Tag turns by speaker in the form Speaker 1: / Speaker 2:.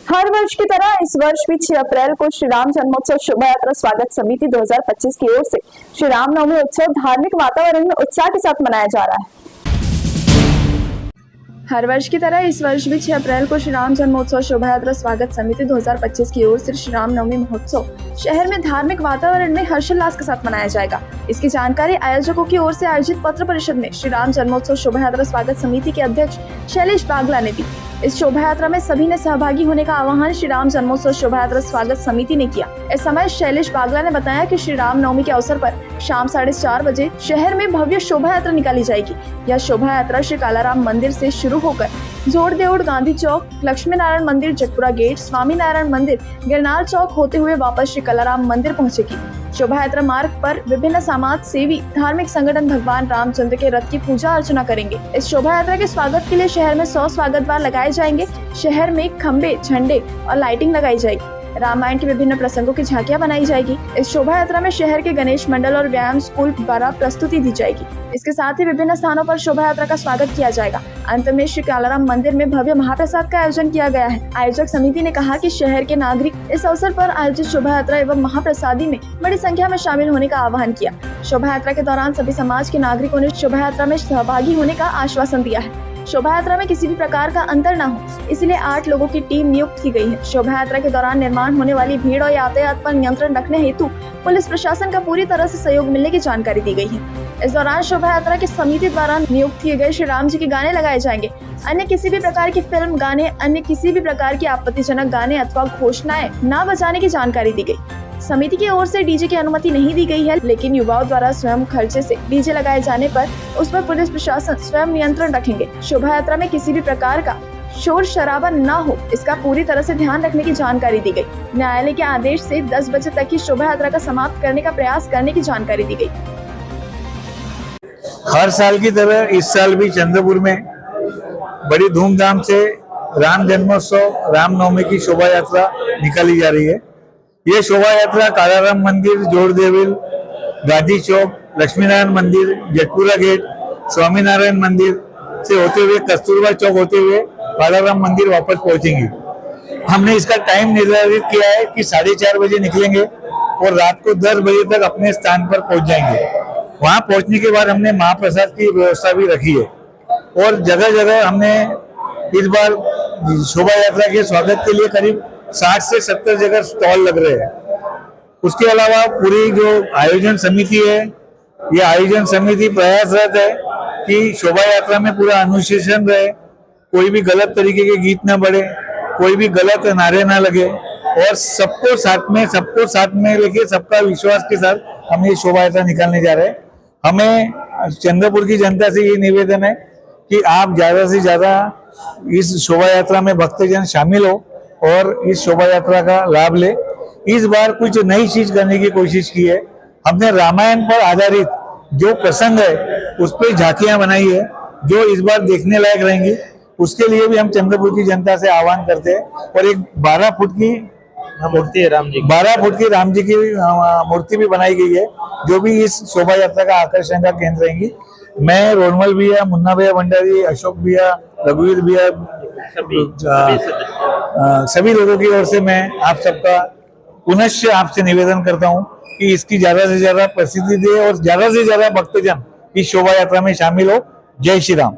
Speaker 1: हर वर्ष की तरह इस वर्ष भी 6 अप्रैल को श्री राम जन्मोत्सव शोभा यात्रा स्वागत समिति 2025 की ओर से श्री रामनवमी उत्सव धार्मिक वातावरण में उत्साह के साथ मनाया जा रहा है। हर वर्ष की तरह इस वर्ष भी 6 अप्रैल को श्री राम जन्मोत्सव शोभा यात्रा स्वागत समिति 2025 की ओर से श्री रामनवमी महोत्सव शहर में धार्मिक वातावरण में हर्षोल्लास के साथ मनाया जाएगा। इसकी जानकारी आयोजकों की ओर से आयोजित पत्र परिषद में श्री राम जन्मोत्सव शोभा यात्रा स्वागत समिति के अध्यक्ष शैलेश बागला ने दी। इस शोभा यात्रा में सभी ने सहभागी होने का आह्वान श्री राम जन्मोत्सव शोभा यात्रा स्वागत समिति ने किया। इस समय शैलेश बागला ने बताया कि श्री राम नवमी के अवसर पर शाम 4:30 बजे शहर में भव्य शोभा यात्रा निकाली जाएगी। यह शोभा यात्रा श्री कालाराम मंदिर से शुरू होकर जोड़देउड़, गांधी चौक, लक्ष्मी नारायण मंदिर, जटपुरा गेट, स्वामी नारायण मंदिर, गिरनार चौक होते हुए वापस श्री कालाराम मंदिर पहुंचेगी। शोभा यात्रा मार्ग पर विभिन्न समाज सेवी धार्मिक संगठन भगवान रामचंद्र के रथ की पूजा अर्चना करेंगे। इस शोभा यात्रा के स्वागत के लिए शहर में 100 स्वागत द्वार लगाए जाएंगे। शहर में खंबे, झंडे और लाइटिंग लगाई जाएगी। रामायण के विभिन्न प्रसंगों की झांकियां बनाई जाएगी। इस शोभा यात्रा में शहर के गणेश मंडल और व्यायाम स्कूल द्वारा प्रस्तुति दी जाएगी। इसके साथ ही विभिन्न स्थानों पर शोभा यात्रा का स्वागत किया जाएगा। अंत में श्री कालाराम मंदिर में भव्य महाप्रसाद का आयोजन किया गया है। आयोजक समिति ने कहा कि शहर के नागरिक इस अवसर पर आयोजित शोभा यात्रा एवं महाप्रसादी में बड़ी संख्या में शामिल होने का आह्वान किया। शोभा यात्रा के दौरान सभी समाज के नागरिकों ने शोभा यात्रा में सहभागी होने का आश्वासन दिया है। शोभा यात्रा में किसी भी प्रकार का अंतर न हो, इसलिए 8 लोगों की टीम नियुक्त की गई है। शोभा यात्रा के दौरान निर्माण होने वाली भीड़ और यातायात पर नियंत्रण रखने हेतु पुलिस प्रशासन का पूरी तरह से सहयोग मिलने की जानकारी दी गई है। इस दौरान शोभा यात्रा की समिति द्वारा नियुक्त किए गए श्री राम जी के गाने लगाए जाएंगे। अन्य किसी भी प्रकार की फिल्म गाने, अन्य किसी भी प्रकार की आपत्तिजनक गाने अथवा घोषणाएं न बजाने की जानकारी दी गई। समिति की ओर से डीजे की अनुमति नहीं दी गई है, लेकिन युवाओं द्वारा स्वयं खर्चे से डीजे लगाए जाने पर उस पर पुलिस प्रशासन स्वयं नियंत्रण रखेंगे। शोभा यात्रा में किसी भी प्रकार का शोर शराबा न हो, इसका पूरी तरह से ध्यान रखने की जानकारी दी गई। न्यायालय के आदेश से 10 बजे तक की शोभा यात्रा का समाप्त करने का प्रयास करने की जानकारी दी गई।
Speaker 2: हर साल की तरह इस साल भी चंद्रपुर में बड़ी धूमधाम से राम जन्मोत्सव रामनवमी की शोभा यात्रा निकाली जा रही है। ये शोभा यात्रा कालाराम मंदिर, जोड़देउड़, गांधी चौक, लक्ष्मी नारायण मंदिर, जटपुरा गेट, स्वामी नारायण मंदिर से होते हुए कस्तूरबा चौक होते हुए कालाराम मंदिर वापस पहुंचेंगी। हमने इसका टाइम निर्धारित किया है कि 4:30 बजे निकलेंगे और रात को 10 बजे तक अपने स्थान पर पहुंच जाएंगे। वहां पहुंचने के बाद हमने महाप्रसाद की व्यवस्था भी रखी है और जगह जगह हमने इस बार शोभा यात्रा के स्वागत के लिए करीब 60 से 70 जगह स्टॉल लग रहे हैं। उसके अलावा पूरी जो आयोजन समिति है, ये आयोजन समिति प्रयासरत है कि शोभा यात्रा में पूरा अनुशासन रहे, कोई भी गलत तरीके के गीत ना बढ़े, कोई भी गलत नारे ना लगे और सबको साथ में लेके सबका विश्वास के साथ हम ये शोभा यात्रा निकालने जा रहे हैं। हमें चंद्रपुर की जनता से ये निवेदन है कि आप ज्यादा से ज्यादा इस शोभा यात्रा में भक्तजन शामिल हो और इस शोभा यात्रा का लाभ ले। इस बार कुछ नई चीज करने की कोशिश की है। हमने रामायण पर आधारित जो प्रसंग है उस पर झांकियां बनाई है जो इस बार देखने लायक रहेंगी। उसके लिए भी हम चंद्रपुर की जनता से आह्वान करते हैं और एक 12 फुट की मूर्ति है, 12 फुट की राम जी की मूर्ति भी बनाई गई है जो भी इस शोभा यात्रा का आकर्षण का केंद्र रहेंगी। मैं रोनमल भैया, मुन्ना भैया भंडारी, अशोक भैया, रघुवीर भैया, सभी लोगों की ओर से मैं आप सबका पुनश्च आपसे निवेदन करता हूं कि इसकी ज्यादा से ज्यादा प्रसिद्धि दे और ज्यादा से ज्यादा भक्तजन इस शोभा यात्रा में शामिल हो। जय श्री राम।